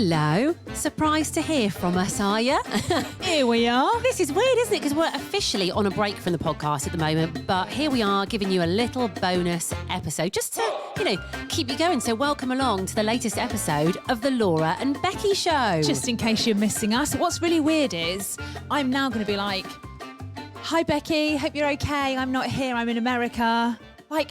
Hello. Surprised to hear from us, are you? Here we are. This is weird, isn't it? Because we're officially on a break from the podcast at the moment, but here we are giving you a little bonus episode just to, keep you going. So welcome along to the latest episode of the Laura and Becky Show. Just in case you're missing us, what's really weird is I'm now going to be like, hi Becky, hope you're okay. I'm not here, I'm in America.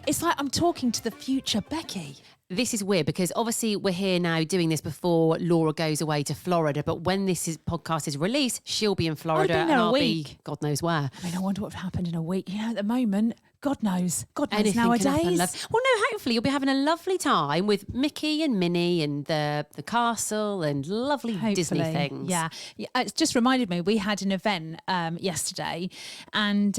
It's like I'm talking to the future Becky. This is weird because obviously we're here now doing this before Laura goes away to Florida. But when podcast is released, she'll be in Florida and I'll be God knows where. I wonder what happened in a week. At the moment, God knows. God knows Anything nowadays. Can happen, well, no, hopefully you'll be having a lovely time with Mickey and Minnie and the castle and lovely Disney things. Yeah. It's just reminded me, we had an event yesterday and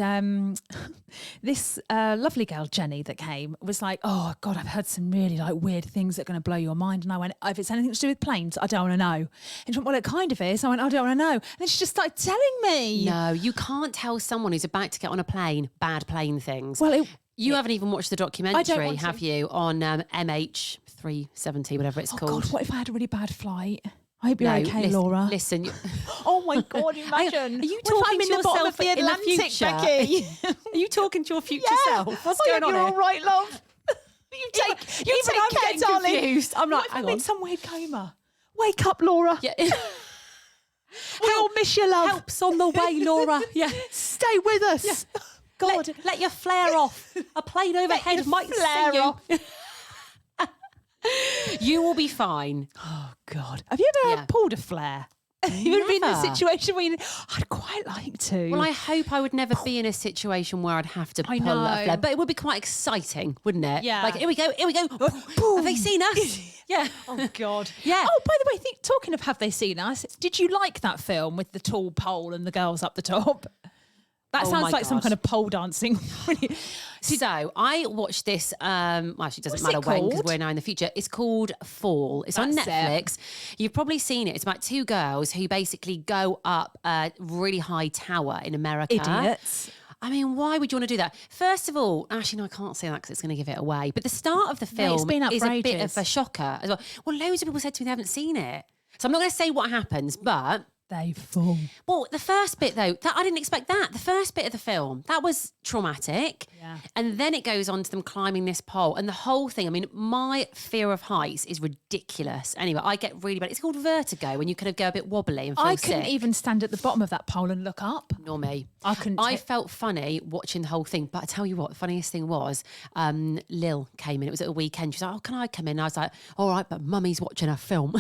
this lovely girl, Jenny, that came was like, oh, God, I've heard some really weird things that are going to blow your mind. And I went, if it's anything to do with planes, I don't want to know. And she went, well, it kind of is. I went, I don't want to know. And then she just started telling me. No, you can't tell someone who's about to get on a plane bad plane things. Well, you haven't even watched the documentary, have you, on MH370, whatever it's called? God, what if I had a really bad flight? I hope you're okay, Laura. Listen. Oh my God, imagine. Are you talking to yourself in the future? Becky? Are you talking to your future self? What's going on You're here? all right, love. You take care, darling. Confused. I'm like, I'm in some weird coma. Wake up, Laura. Yeah. We'll miss you, love. Help's on the way, Laura. Yeah. Stay with us. Yeah. God. Let your flare off. A plane overhead might see you. You will be fine. Oh, God. Have you ever pulled a flare? You've ever been in a situation where I'd quite like to. Well, I hope I would never be in a situation where I'd have to pull a flare. But it would be quite exciting, wouldn't it? Yeah. Here we go. Have they seen us? Yeah. Oh, God. Yeah. Oh, by the way, talking of have they seen us, did you like that film with the tall pole and the girls up the top? That sounds like some kind of pole dancing. So I watched this, actually it doesn't matter when because we're now in the future. It's called Fall. It's on Netflix. You've probably seen it. It's about two girls who basically go up a really high tower in America. Idiots. I mean, why would you want to do that? First of all, actually, no, I can't say that because it's going to give it away. But the start of the film is a bit of a shocker as well. Well, loads of people said to me they haven't seen it. So I'm not going to say what happens, but... They fall. Well, the first bit though, I didn't expect that. The first bit of the film, that was traumatic. Yeah. And then it goes on to them climbing this pole. And the whole thing, I mean, my fear of heights is ridiculous. Anyway, I get really bad. It's called vertigo when you kind of go a bit wobbly and feel I sick. couldn't even stand at the bottom of that pole and look up. Nor me. I couldn't. I felt funny watching the whole thing. But I tell you what, the funniest thing was Lil came in. It was at a weekend. She was like, oh, can I come in? And I was like, all right, but mummy's watching a film.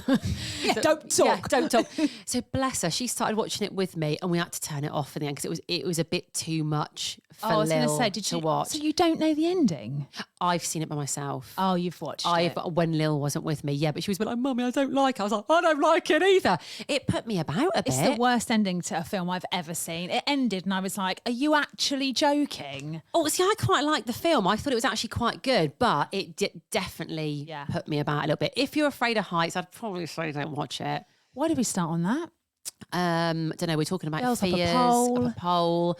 Yeah, don't talk. Yeah, don't talk. So bless her. She started watching it with me and we had to turn it off in the end because it was a bit too much for Lil to watch. So you don't know the ending? I've seen it by myself. Oh, you've watched it. When Lil wasn't with me, yeah, but she was like, Mummy, I don't like it. I was like, I don't like it either. It put me about a bit. It's the worst ending to a film I've ever seen. It ended and I was like, are you actually joking? Oh, see, I quite liked the film. I thought it was actually quite good, but it definitely put me about a little bit. If you're afraid of heights, I'd probably say don't watch it. Why did we start on that? Don't know. We're talking about Girls fears. up a pole.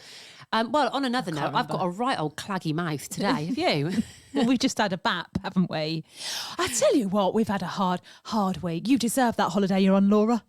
Well, on another note, I've got a right old claggy mouth today. Have you? Well, we've just had a BAP, haven't we? I tell you what, we've had a hard week. You deserve that holiday you're on, Laura.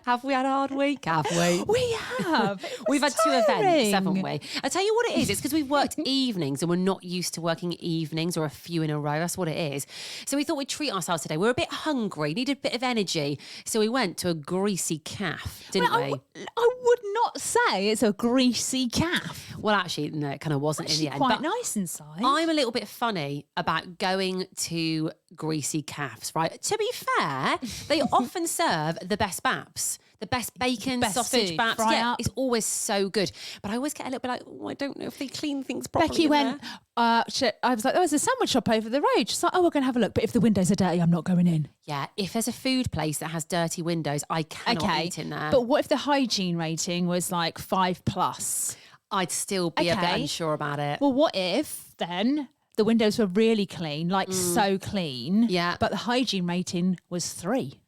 Have we had a hard week? Have we? We have. We've had two events, haven't we? I tell you what it is. It's because we've worked evenings and we're not used to working evenings or a few in a row. That's what it is. So we thought we'd treat ourselves today. We were a bit hungry, needed a bit of energy. So we went to a greasy calf, didn't we? I would not say it's a greasy calf. Well, actually, no, it kind of wasn't in the end. Quite nice inside. I'm a little bit funny about going to greasy calves, right? To be fair, they often serve the best baps. The best bacon, sausage food, baps. fry Yeah, up. it's always so good. But I always get a little bit like, oh, I don't know if they clean things properly. Becky went, I was like, there was a sandwich shop over the road. She's like, oh, we're going to have a look. But if the windows are dirty, I'm not going in. Yeah, if there's a food place that has dirty windows, I cannot eat in there. But what if the hygiene rating was like 5+? I'd still be a bit unsure about it. Well, what if then the windows were really clean, so clean, yeah, but the hygiene rating was 3?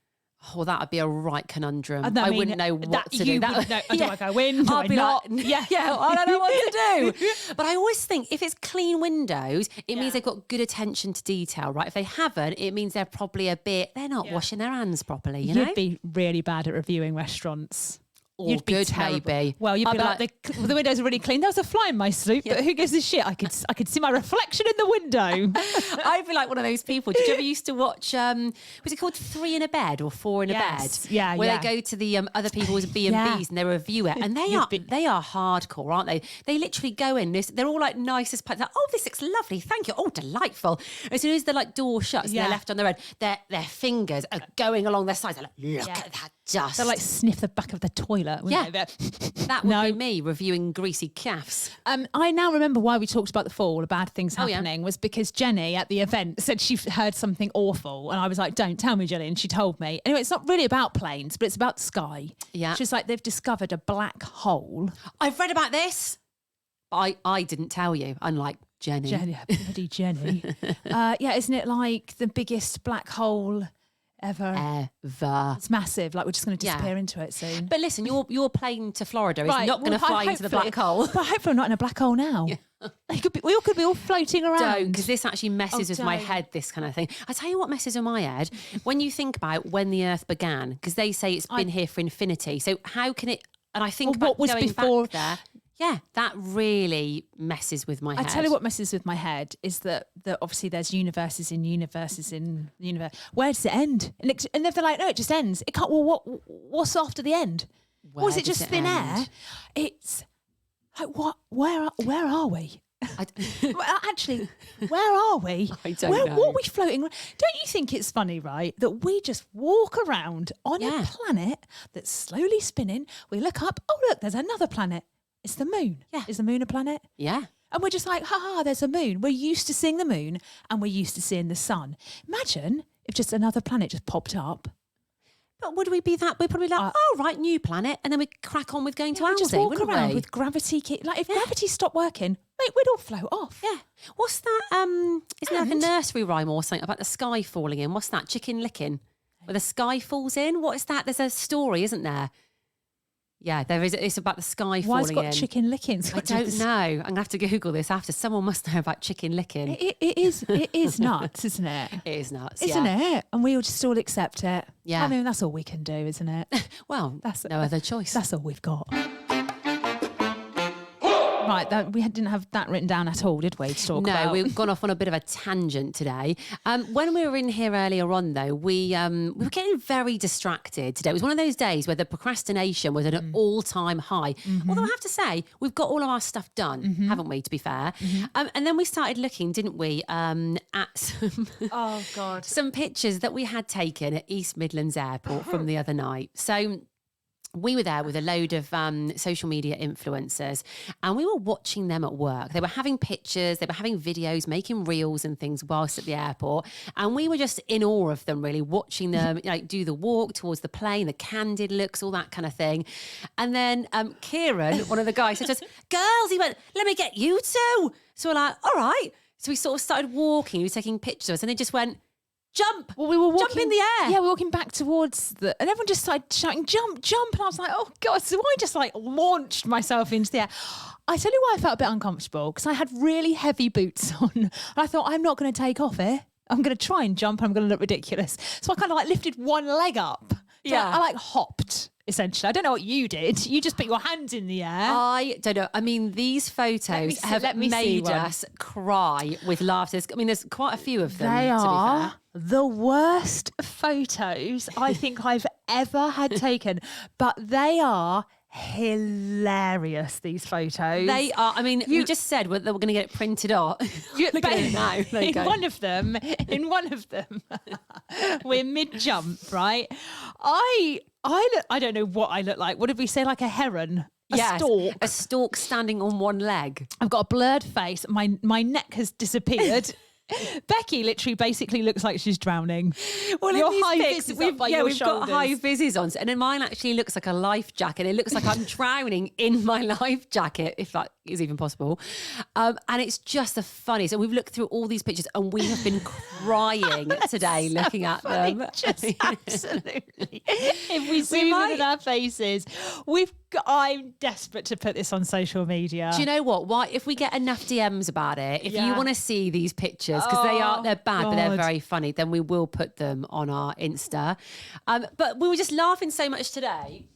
Oh, that would be a right conundrum. I mean, wouldn't know what to do. You wouldn't know. Do I go in? Do I I'd be not? like, yeah, I don't know what to do. But I always think if it's clean windows, it means they've got good attention to detail, right? If they haven't, it means they're probably they're not washing their hands properly, you know? You'd be really bad at reviewing restaurants. You'd be good, maybe. Well, you'd be like the windows are really clean. There was a fly in my soup, but who gives a shit? I could see my reflection in the window. I'd be like one of those people. Did you ever used to watch? Was it called 3 in a Bed or 4 in a Bed? Yeah, where they go to the other people's B&Bs and they review it, and they are hardcore, aren't they? They literally go in. They're all like nicest parts. Like, oh, this looks lovely. Thank you. Oh, delightful. As soon as the door shuts and they're left on their own, their fingers are going along their sides. They're like, look at that dust. They'll like sniff the back of the toilet. Yeah. That would be me reviewing greasy calves. I now remember why we talked about the fall, the bad things happening, was because Jenny at the event said she heard something awful. And I was like, don't tell me, Jenny. And she told me. Anyway, it's not really about planes, but it's about the sky. Yeah. She's like, they've discovered a black hole. I've read about this. I didn't tell you, unlike Jenny. Bloody Jenny. Isn't it like the biggest black hole ever. It's massive. Like, we're just going to disappear into it soon. But listen, your plane to Florida is not going to fly into the black hole. But hopefully I'm not in a black hole now. We all could be all floating around. Don't, because this actually messes with my head, this kind of thing. I tell you what messes with my head, when you think about when the Earth began, because they say it's been here for infinity. So how can it, and I think about what was going before back there. Yeah, that really messes with my head. I tell you what messes with my head is that obviously there's universes in the universe. Where does it end? And if they're like, no, it just ends. It can't. Well, what's after the end? Or is it just thin air? It's like, what? Where are we? Actually, where are we? I don't know. What are we floating around? Don't you think it's funny, right, that we just walk around on a planet that's slowly spinning? We look up. Oh, look, there's another planet. It's the moon. Yeah. Is the moon a planet? Yeah. And we're just like, there's a moon. We're used to seeing the moon and we're used to seeing the sun. Imagine if just another planet just popped up. But would we be that? We'd probably be like, right, new planet. And then we'd crack on with going to Aldi, just walk around we? with gravity. Like, if gravity stopped working, mate, we'd all float off. Yeah. What's that? Isn't there like a nursery rhyme or something about the sky falling in? What's that? Chicken licking? Where the sky falls in? What is that? There's a story, isn't there? Yeah, there is. It's about the sky falling in. Why has it got chicken licking? I don't know. I'm going to have to Google this after. Someone must know about chicken licking. It is nuts, isn't it? It is nuts, isn't it? And we all just all accept it. Yeah. I mean, that's all we can do, isn't it? Well, that's no other choice. That's all we've got. Right, we didn't have that written down at all, did we, to talk about? No, we've gone off on a bit of a tangent today. When we were in here earlier on, though, we were getting very distracted today. It was one of those days where the procrastination was at an all-time high. Mm-hmm. Although I have to say, we've got all of our stuff done, haven't we, to be fair? Mm-hmm. And then we started looking, didn't we, at some pictures that we had taken at East Midlands Airport from the other night. So we were there with a load of social media influencers and we were watching them at work. They were having pictures, they were having videos, making reels and things whilst at the airport. And we were just in awe of them, really, watching them do the walk towards the plane, the candid looks, all that kind of thing. And then Kieran, one of the guys, said to us, girls, he went, let me get you two. So we're like, all right. So we sort of started walking, we were taking pictures of us and they just went, jump. Well, we were walking, jump in the air. Yeah, we were walking back towards and everyone just started shouting, jump, jump. And I was like, oh God. So I just launched myself into the air. I tell you why I felt a bit uncomfortable, because I had really heavy boots on. And I thought, I'm not going to take off here. I'm going to try and jump and I'm going to look ridiculous. So I kind of lifted one leg up. So I hopped. Essentially, I don't know what you did. You just put your hands in the air. I don't know. I mean, these photos have made us cry with laughter. I mean, there's quite a few of them. They are to be fair. The worst photos I think I've ever had taken, but they are hilarious, these photos. They are. I mean, we just said that we're going to get it printed off. Look at it now. There you go. In one of them, we're mid-jump, right? I don't know what I look like. What did we say? Like a heron? Stork. A stork standing on one leg. I've got a blurred face. My neck has disappeared. Becky literally basically looks like she's drowning. Well, your high vis is up by your we've shoulders. got high vises on, and then mine actually looks like a life jacket. It looks like I'm drowning in my life jacket. If is even possible. And it's just the funniest. And we've looked through all these pictures and we have been crying today looking at them. Just absolutely. If we zoom in at our faces, I'm desperate to put this on social media. Do you know what? Why, if we get enough DMs about it, if you want to see these pictures, because they're bad, but they're very funny, then we will put them on our Insta. But we were just laughing so much today.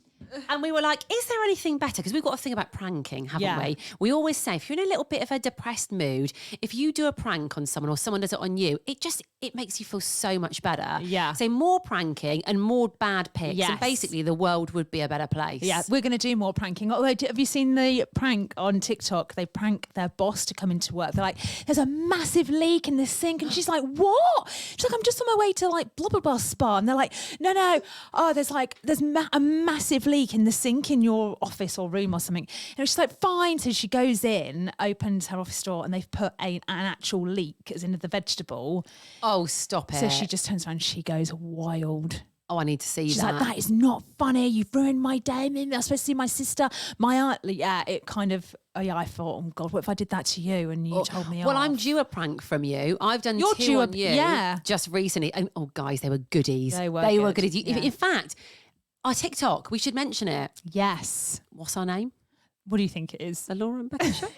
And we were like, is there anything better? Because we've got a thing about pranking, haven't we? We always say, if you're in a little bit of a depressed mood, if you do a prank on someone or someone does it on you, it makes you feel so much better. Yeah. So more pranking and more bad pics. Yes. And basically the world would be a better place. Yeah, we're going to do more pranking. Although, have you seen the prank on TikTok? They prank their boss to come into work. They're like, there's a massive leak in the sink. And she's like, what? She's like, I'm just on my way to like blah, blah, blah spa. And they're like, no. Oh, there's a massive leak in the sink in your office or room or something. And she's like, fine. So she goes in, opens her office door, and they've put an actual leak, as in the vegetable. Oh, stop it. So she just turns around and she goes wild. Oh, I need to see She's that. like, that is not funny. You've ruined my day. Maybe I'm supposed to see my sister. My aunt, it kind of, I thought, oh God, what if I did that to you and you told me off? Well, I'm due a prank from you. I've done You're two due on you just recently. And, guys, they were goodies. They were goodies. Yeah. In fact, our TikTok, we should mention it. Yes. What's our name? What do you think it is? The Laura and Becky Show?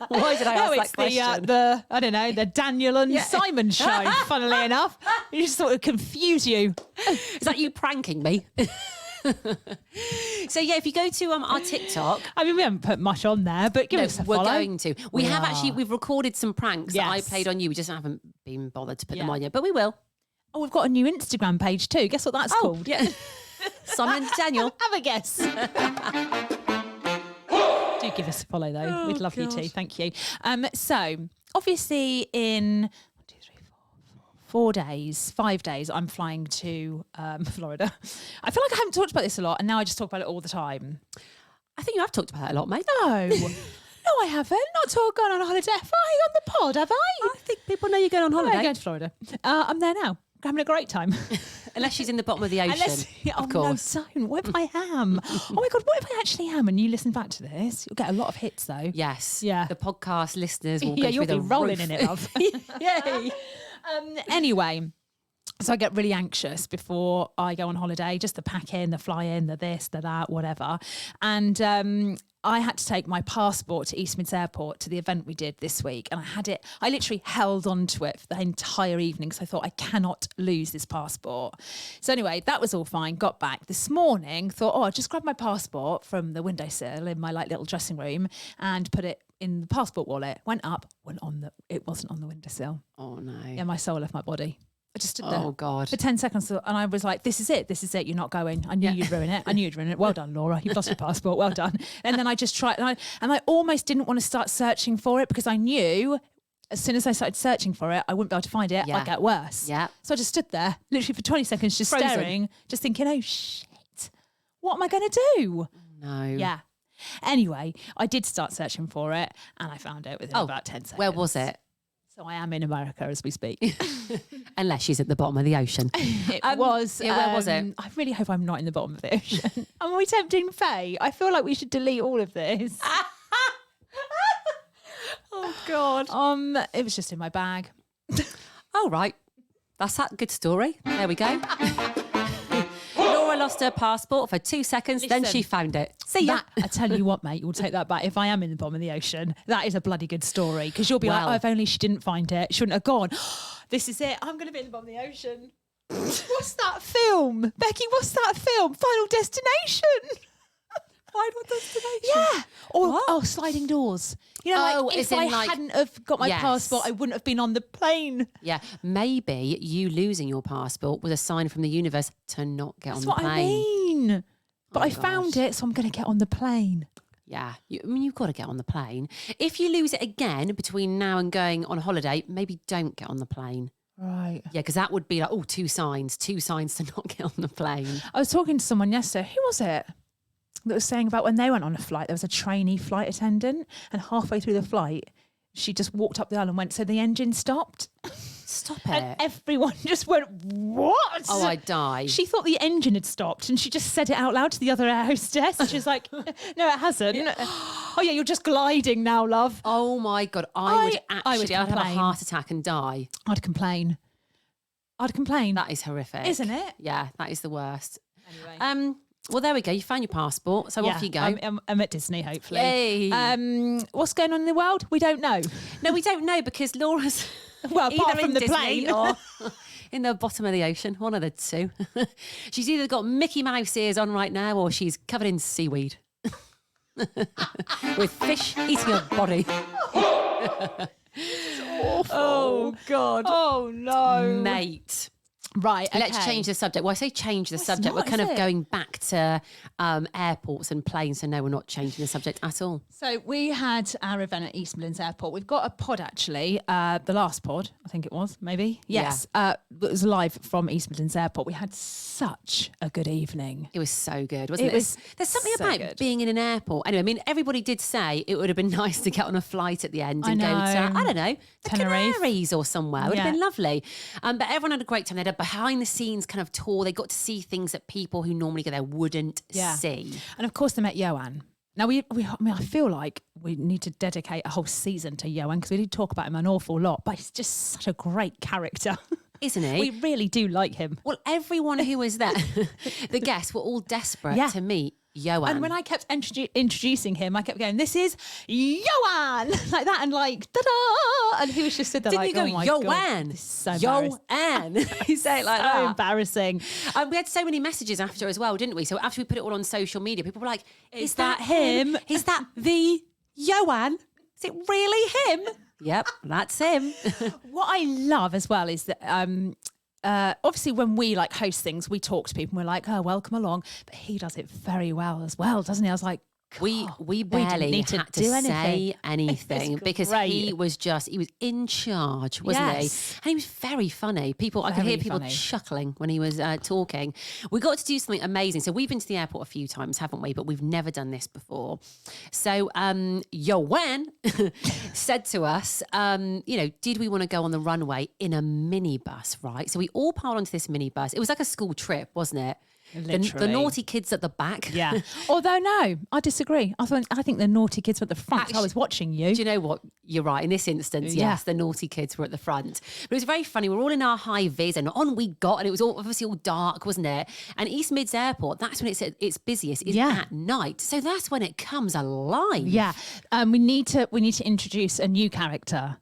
Why did I ask that question? The Daniel and Simon Show, funnily enough. You just thought it would confuse you. Is that you pranking me? So if you go to our TikTok, I mean, we haven't put much on there, but give us a follow. We're going to. We've recorded some pranks that I played on you. We just haven't been bothered to put them on yet, but we will. Oh, we've got a new Instagram page too. Guess what that's called? Yeah. Simon and Daniel. Have a guess. Do give us a follow though. We'd love you too. Thank you. So obviously in 5 days, I'm flying to Florida. I feel like I haven't talked about this a lot, and now I just talk about it all the time. I think you have talked about it a lot, mate. No. No, I haven't. Not gone on a holiday. Have I on the pod, have I? I think people know you're going on holiday. I'm going to Florida. I'm there now. Having a great time. Unless she's in the bottom of the ocean, of course. No, don't. What if I am? Oh my God, what if I actually am? And you listen back to this, you'll get a lot of hits though. Yes. Yeah. The podcast listeners will go you'll through be the rolling roof. in it, love. Yay. Anyway, so I get really anxious before I go on holiday, just the pack in, the fly in, the this, the that, whatever. And I had to take my passport to East Mids Airport to the event we did this week. And I literally held on to it for the entire evening because I thought I cannot lose this passport. So anyway, that was all fine. Got back this morning, thought, I'll just grab my passport from the windowsill in my little dressing room and put it in the passport wallet. Went up, it wasn't on the windowsill. Oh no. Yeah, my soul left my body. I just stood there. Oh God. For 10 seconds, and I was like, this is it. You're not going. I knew you'd ruin it. Well done, Laura. You've lost your passport. Well done. And then I just tried, and I almost didn't want to start searching for it because I knew as soon as I started searching for it, I wouldn't be able to find it. I'd get worse. Yeah. So I just stood there, literally for 20 seconds, just Frozen. staring, just thinking, oh shit, what am I going to do? No. Yeah. Anyway, I did start searching for it and I found it within about 10 seconds. Where was it? So I am in America as we speak. Unless she's at the bottom of the ocean. It was. Yeah, where was it? I really hope I'm not in the bottom of the ocean. Am I tempting Faye? I feel like we should delete all of this. Oh God. It was just in my bag. Oh right. That's that good story. There we go. Laura lost her passport for 2 seconds, then she found it. See ya. I tell you what, mate, you'll take that back. If I am in the bottom of the ocean, that is a bloody good story. Because you'll be like, if only she didn't find it. She wouldn't have gone, this is it. I'm going to be in the bottom of the ocean. What's that film? Becky, what's that film? Final Destination. Final Destination? Yeah. Or Sliding Doors. You know, if I hadn't have got my passport, I wouldn't have been on the plane. Yeah. Maybe you losing your passport was a sign from the universe to not get on the plane. That's what I mean. But I found it, so I'm going to get on the plane. Yeah. You've got to get on the plane. If you lose it again between now and going on holiday, maybe don't get on the plane. Right. Yeah, because that would be like, two signs to not get on the plane. I was talking to someone yesterday. Who was it? That was saying about when they went on a flight, there was a trainee flight attendant, and halfway through the flight, she just walked up the aisle and went, so the engine stopped. Stop it. And everyone just went, what? Oh, I'd die. She thought the engine had stopped and she just said it out loud to the other air hostess. And she's like, no, it hasn't. Oh, yeah, you're just gliding now, love. Oh, my God. I'd have a heart attack and die. I'd complain. That is horrific. Isn't it? Yeah, that is the worst. Anyway. Well, there we go. You found your passport, so off you go. I'm at Disney, hopefully. Yay. What's going on in the world? We don't know. No, we don't know because Laura's apart either from in the Disney plane or in the bottom of the ocean. One of the two. She's either got Mickey Mouse ears on right now or she's covered in seaweed. With fish eating her body. Awful. Oh, God. Oh, no. Mate. Right, okay. Let's change the subject. Well, I say change the subject. We're kind of going back to airports and planes. So no, we're not changing the subject at all. So we had our event at East Midlands Airport. We've got a pod actually, the last pod, I think it was, maybe. Yes, it was live from East Midlands Airport. We had such a good evening. It was so good, wasn't it? There's something about being in an airport. Anyway, I mean, everybody did say it would have been nice to get on a flight at the end and go to, I don't know, the Canaries or somewhere. It would have been lovely. But everyone had a great time. They had a behind the scenes kind of tour. They got to see things that people who normally go there wouldn't see. And of course they met Ioan. Now I feel like we need to dedicate a whole season to Ioan because we did talk about him an awful lot, but he's just such a great character. Isn't he? We really do like him. Well, everyone who was there, the guests were all desperate to meet Ioan. And when I kept introducing him, I kept going, this is Ioan, like that, and like, ta-da! And he was just stood there like, oh my God. Ioan? So Ioan. You say it like that. So embarrassing. We had so many messages after as well, didn't we? So after we put it all on social media, people were like, is that him? Is that the Ioan? Is it really him? Yep, that's him. What I love as well is that obviously when we like host things, we talk to people and we're like, oh, welcome along. But he does it very well as well, doesn't he? I was like, we barely need to had to do say anything because he was in charge, wasn't he? And he was very funny. I could hear people chuckling when he was talking. We got to do something amazing. So we've been to the airport a few times, haven't we? But we've never done this before. So Ioan said to us, did we want to go on the runway in a minibus, right? So we all piled onto this minibus. It was like a school trip, wasn't it? The naughty kids at the back. Yeah. Although, no, I disagree. I think the naughty kids were at the front. Actually, I was watching you. Do you know what? You're right. In this instance, yes, the naughty kids were at the front. But it was very funny. We were all in our high vis and on we got, and it was obviously all dark, wasn't it? And East Mids Airport, that's when it's at its busiest, is at night. So that's when it comes alive. Yeah. We need to introduce a new character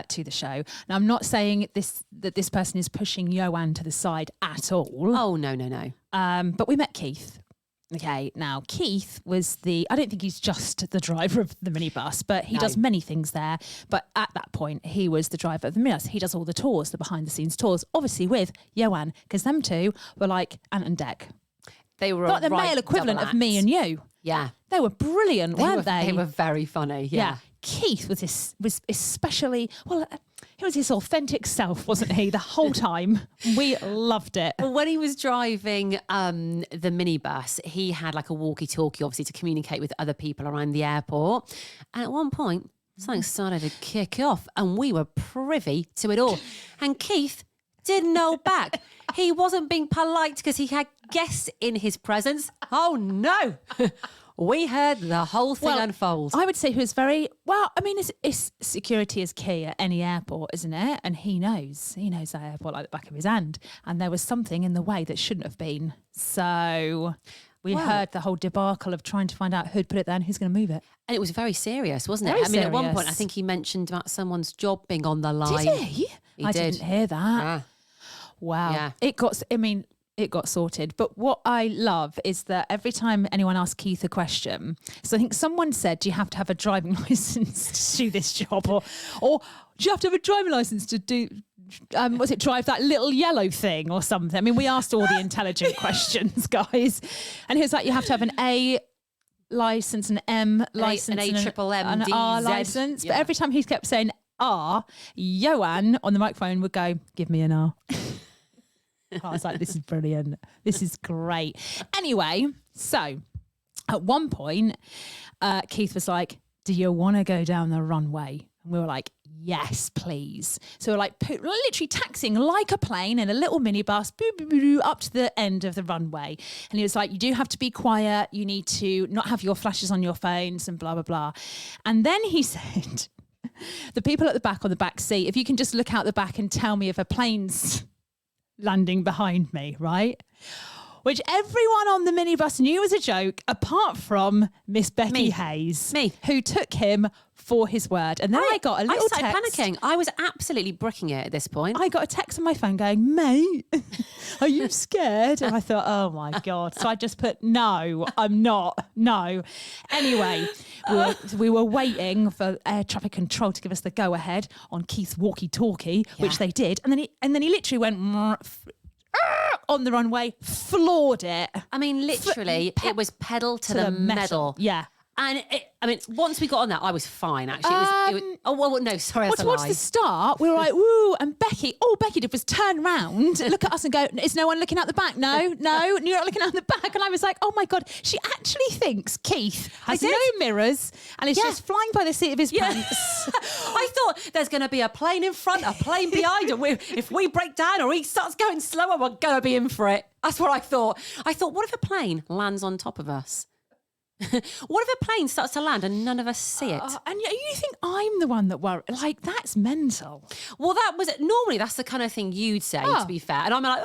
to the show. Now, I'm not saying that this person is pushing Ioan to the side at all. Oh, no. But we met Keith. Okay, now Keith was I don't think he's just the driver of the minibus, but he does many things there. But at that point, he was the driver of the minibus. He does all the tours, the behind the scenes tours, obviously with Ioan, because them two were like Ant and Dec. They were the male equivalent of me and you. Yeah. They were brilliant, weren't they? They were very funny, yeah. Keith was especially, he was his authentic self, wasn't he, the whole time? We loved it. Well, when he was driving the minibus, he had like a walkie-talkie, obviously, to communicate with other people around the airport. And at one point, something started to kick off and we were privy to it all. And Keith didn't know back. He wasn't being polite because he had guests in his presence. Oh, no. We heard the whole thing unfold. I would say he was very, it's security is key at any airport, isn't it? And he knows that airport like the back of his hand. And there was something in the way that shouldn't have been. So we heard the whole debacle of trying to find out who'd put it there and who's going to move it. And it was very serious, wasn't it? At one point, I think he mentioned about someone's job being on the line. Did he? I didn't hear that. Yeah. Wow. Yeah. It got sorted. But what I love is that every time anyone asks Keith a question, so I think someone said, do you have to have a driving license to do this job? Or do you have to have a driving license to do, drive that little yellow thing or something? I mean, we asked all the intelligent questions, guys. And he was like, you have to have an A license, an M license, an R license. Yeah. But every time he kept saying R, Ioan on the microphone would go, give me an R. I was like, this is brilliant. This is great. Anyway, so at one point, Keith was like, do you want to go down the runway? And we were like, yes, please. So we're like literally taxiing like a plane in a little minibus up to the end of the runway. And he was like, you do have to be quiet. You need to not have your flashes on your phones and blah, blah, blah. And then he said, the people at the back on the back seat, if you can just look out the back and tell me if a plane's landing behind me, right? Which everyone on the minibus knew was a joke, apart from Miss Becky Hayes, who took him for his word. And then I got a little text. I started panicking. I was absolutely brooking it at this point. I got a text on my phone going, mate, are you scared? And I thought, oh my God. So I just put, no, I'm not. No. Anyway, we were waiting for air traffic control to give us the go ahead on Keith's walkie-talkie, which they did. And then he literally went on the runway, floored it. I mean, literally, it was pedal to the metal. Yeah. And once we got on that, I was fine, actually. No, sorry, that's a lie. Towards the start, we were like, woo, and all Becky did was turn round, look at us and go, is no one looking out the back? No, you're not looking out the back. And I was like, oh my God, she actually thinks Keith has no mirrors and is just flying by the seat of his pants. I thought there's going to be a plane in front, a plane behind, and if we break down or he starts going slower, we're going to be in for it. That's what I thought. I thought, what if a plane lands on top of us? What if a plane starts to land and none of us see it? And you think I'm the one that worries? Like, that's mental. Well, normally that's the kind of thing you'd say, to be fair. And I'm like,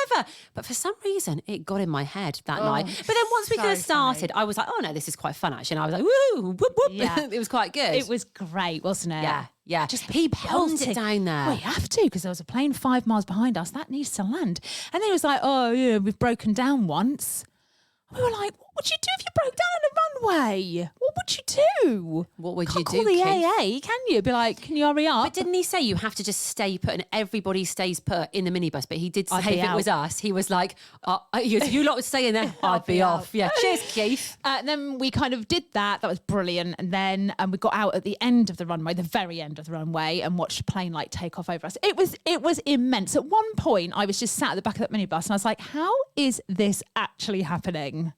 whatever. But for some reason, it got in my head that night. But then once we kind of started, I was like, oh no, this is quite fun actually. And I was like, woo, whoop, whoop. Yeah. It was quite good. It was great, wasn't it? Yeah. Yeah, just he pulled it down there. Well, you have to, because there was a plane 5 miles behind us. That needs to land. And then he was like, oh yeah, we've broken down once. We were like, what would you do if you broke down on a runway? What would you do? What would you do, call the AA, can you? Be like, can you hurry up? But didn't he say you have to just stay put and everybody stays put in the minibus? But he did say if it was us, he was like, you lot would stay in there, I'd be off. Yeah, cheers, Keith. And then we kind of did that. That was brilliant. And then we got out at the end of the runway, the very end of the runway, and watched a plane like take off over us. It was immense. At one point, I was just sat at the back of that minibus and I was like, how is this actually happening?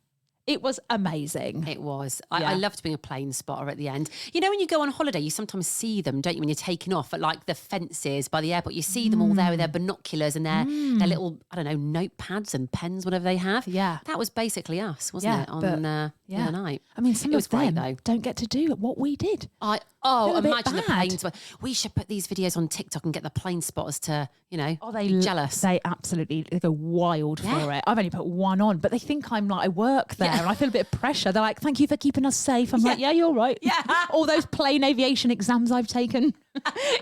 It was amazing. It was. I loved being a plane spotter at the end. You know, when you go on holiday, you sometimes see them, don't you, when you're taking off at like the fences by the airport. You see them all there with their binoculars and their little, I don't know, notepads and pens, whatever they have. Yeah. That was basically us, wasn't it, on the other night. I mean, some it was of them great, though. don't get to do what we did. Imagine the planes. We should put these videos on TikTok and get the plane spotters to, jealous. They go wild for it. I've only put one on, but they think I work there and I feel a bit of pressure. They're like, thank you for keeping us safe. I'm like, yeah, you're right. Yeah. All those plane aviation exams I've taken.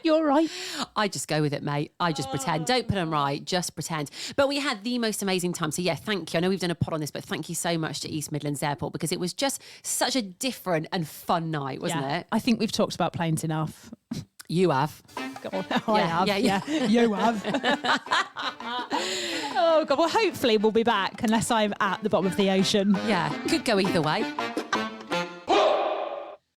You're right. I just go with it, mate. I just pretend. Don't put them right. Just pretend. But we had the most amazing time. So yeah, thank you. I know we've done a pod on this, but thank you so much to East Midlands Airport because it was just such a different and fun night, wasn't it? I think we've talked about planes enough. You have. God, I have. Yeah. You have. Oh, God. Well, hopefully we'll be back unless I'm at the bottom of the ocean. Yeah. Could go either way.